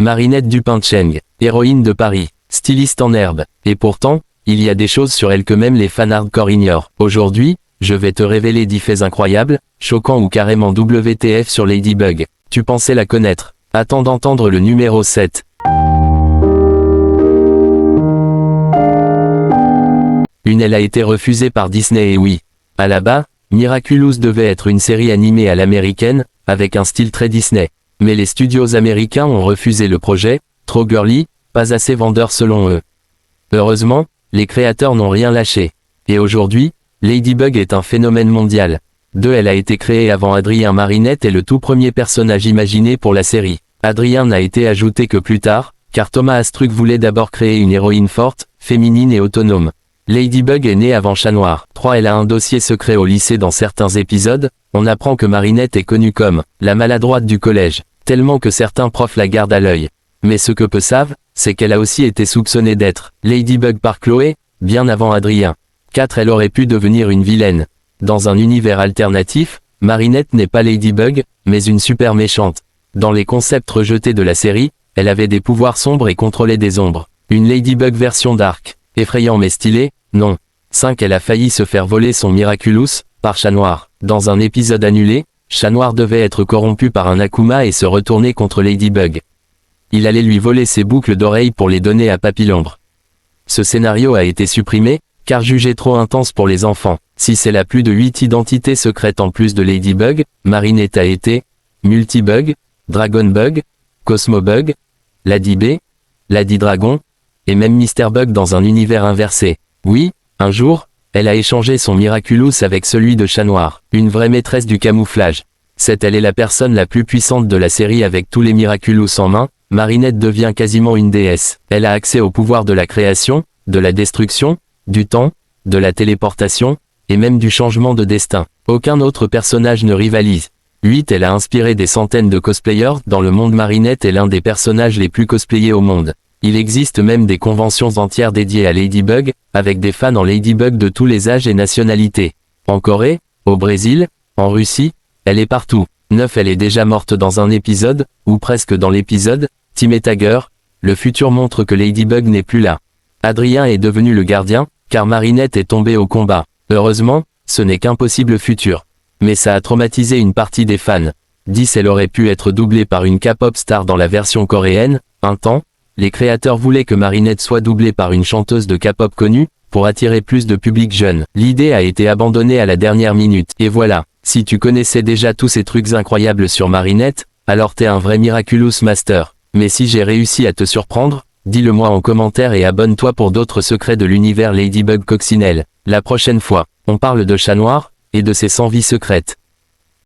Marinette Dupin-Cheng, héroïne de Paris, styliste en herbe. Et pourtant, il y a des choses sur elle que même les fans hardcore ignorent. Aujourd'hui, je vais te révéler 10 faits incroyables, choquants ou carrément WTF sur Ladybug. Tu pensais la connaître. Attends d'entendre le numéro 7. Elle a été refusée par Disney et oui. À la base, Miraculous devait être une série animée à l'américaine, avec un style très Disney. Mais les studios américains ont refusé le projet, trop girly, pas assez vendeur selon eux. Heureusement, les créateurs n'ont rien lâché. Et aujourd'hui, Ladybug est un phénomène mondial. Elle a été créée avant Adrien. Marinette est le tout premier personnage imaginé pour la série. Adrien n'a été ajouté que plus tard, car Thomas Astruc voulait d'abord créer une héroïne forte, féminine et autonome. Ladybug est née avant Chat Noir. Elle a un dossier secret au lycée. Dans certains épisodes, on apprend que Marinette est connue comme la maladroite du collège, tellement que certains profs la gardent à l'œil. Mais ce que peu savent, c'est qu'elle a aussi été soupçonnée d'être Ladybug par Chloé, bien avant Adrien. Elle aurait pu devenir une vilaine. Dans un univers alternatif, Marinette n'est pas Ladybug, mais une super méchante. Dans les concepts rejetés de la série, elle avait des pouvoirs sombres et contrôlait des ombres. Une Ladybug version dark. Effrayant mais stylé, non. Elle a failli se faire voler son Miraculous, par Chat Noir. Dans un épisode annulé, Chat Noir devait être corrompu par un Akuma et se retourner contre Ladybug. Il allait lui voler ses boucles d'oreilles pour les donner à Papillombre. Ce scénario a été supprimé, car jugé trop intense pour les enfants. Elle a plus de 8 identités secrètes en plus de Ladybug, Marinette a été Multibug, Dragonbug, Cosmobug, Lady B, Lady Dragon, et même Mr. Bug dans un univers inversé. Oui, un jour, elle a échangé son Miraculous avec celui de Chat Noir, une vraie maîtresse du camouflage. Elle est la personne la plus puissante de la série avec tous les Miraculous en main. Marinette devient quasiment une déesse. Elle a accès au pouvoir de la création, de la destruction, du temps, de la téléportation, et même du changement de destin. Aucun autre personnage ne rivalise. Elle a inspiré des centaines de cosplayers. Dans le monde, Marinette est l'un des personnages les plus cosplayés au monde. Il existe même des conventions entières dédiées à Ladybug, avec des fans en Ladybug de tous les âges et nationalités. En Corée, au Brésil, en Russie, elle est partout. Elle est déjà morte dans un épisode, ou presque dans l'épisode, Tim Tiger. Le futur montre que Ladybug n'est plus là. Adrien est devenu le gardien, car Marinette est tombée au combat. Heureusement, ce n'est qu'un possible futur. Mais ça a traumatisé une partie des fans. Elle aurait pu être doublée par une K-pop star dans la version coréenne. Un temps, les créateurs voulaient que Marinette soit doublée par une chanteuse de K-pop connue, pour attirer plus de public jeune. L'idée a été abandonnée à la dernière minute. Et voilà, si tu connaissais déjà tous ces trucs incroyables sur Marinette, alors t'es un vrai Miraculous Master. Mais si j'ai réussi à te surprendre, dis-le moi en commentaire et abonne-toi pour d'autres secrets de l'univers Ladybug Coccinelle. La prochaine fois, on parle de Chat Noir, et de ses 100 vies secrètes.